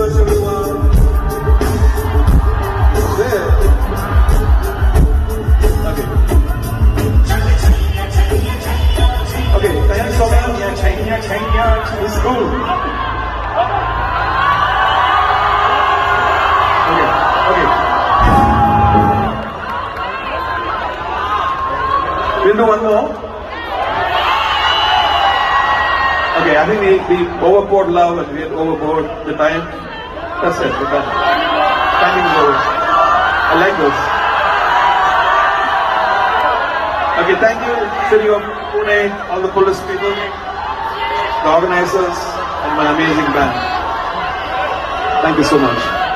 much, everyone. There. Okay. Okay, thank you so much. It's cool. Okay. We'll do one more. Okay, I think we overboard love and we overboard the time. That's it. We're done. Timing is over. I like this. Okay, thank you, City of Pune, all the police people, the organizers, and my amazing band. Thank you so much.